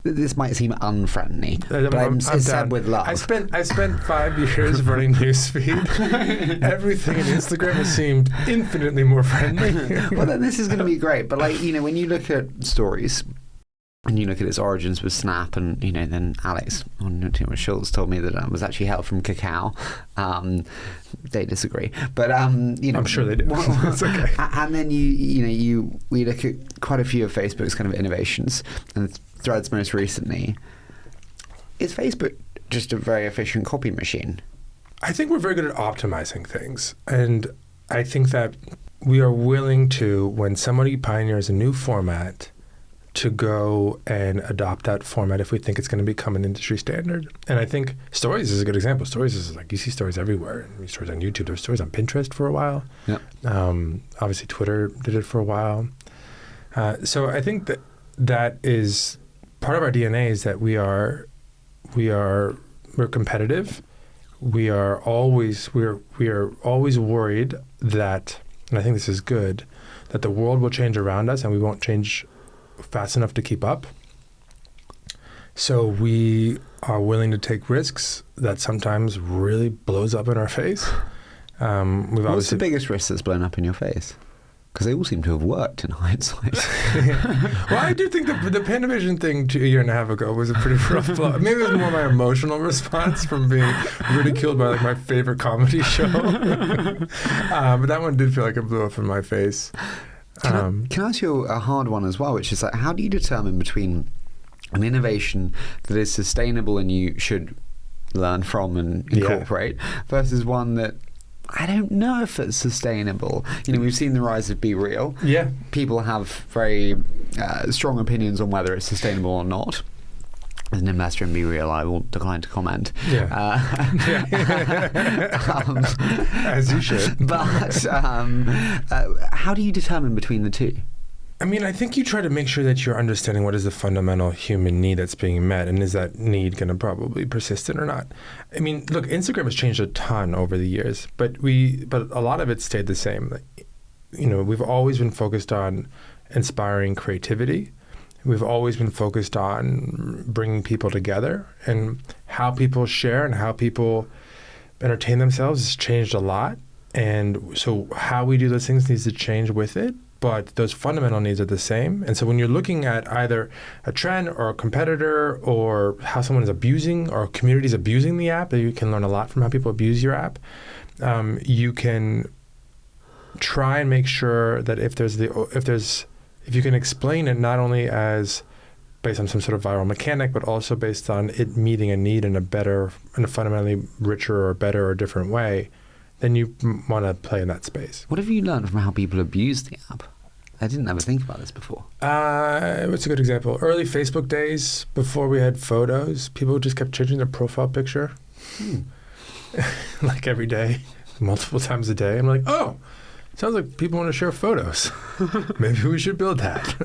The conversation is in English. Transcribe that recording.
This might seem unfriendly, but it's said with love. I spent 5 years running newsfeed. Everything in Instagram has seemed infinitely more friendly. Well, then this is going to be great. But when you look at stories, and you look at its origins with Snap, and then Alex on Schultz told me that it was actually hailed from cacao. They disagree, but I'm sure they do. It's okay. And then we look at quite a few of Facebook's kind of innovations, and Threads most recently. Is Facebook just a very efficient copy machine? I think we're very good at optimizing things, and I think that we are willing to, when somebody pioneers a new format, to go and adopt that format if we think it's going to become an industry standard. And I think stories is a good example. Stories is you see stories everywhere. There's stories on YouTube. There's stories on Pinterest for a while. Yep. Obviously, Twitter did it for a while. So I think that is part of our DNA, is that we're competitive. We are always worried that, and I think this is good, that the world will change around us and we won't change fast enough to keep up. So we are willing to take risks that sometimes really blows up in our face. What's the biggest risk that's blown up in your face? Because they all seem to have worked in hindsight. Well, I do think the Panavision thing a year and a half ago was a pretty rough blow. Maybe it was more my emotional response from being ridiculed by my favorite comedy show. But that one did feel like it blew up in my face. Can I ask you a hard one as well, which is how do you determine between an innovation that is sustainable and you should learn from and incorporate versus one that I don't know if it's sustainable? We've seen the rise of Be Real. Yeah. People have very strong opinions on whether it's sustainable or not. As an investor in Be Real, I will decline to comment. Yeah. As you should. But how do you determine between the two? I mean, I think you try to make sure that you're understanding what is the fundamental human need that's being met, and is that need going to probably persistent or not? I mean, look, Instagram has changed a ton over the years, but a lot of it stayed the same. We've always been focused on inspiring creativity. We've always been focused on bringing people together, and how people share and how people entertain themselves has changed a lot. And so how we do those things needs to change with it, but those fundamental needs are the same. And so when you're looking at either a trend or a competitor or how someone is abusing or a community is abusing the app, you can learn a lot from how people abuse your app. You can try and make sure that if you can explain it not only as based on some sort of viral mechanic, but also based on it meeting a need in a fundamentally richer or better or different way, then you want to play in that space. What have you learned from how people abuse the app? I didn't ever think about this before. What's a good example? Early Facebook days, before we had photos, people just kept changing their profile picture. Like every day, multiple times a day. I'm like, oh, sounds like people want to share photos. Maybe we should build that.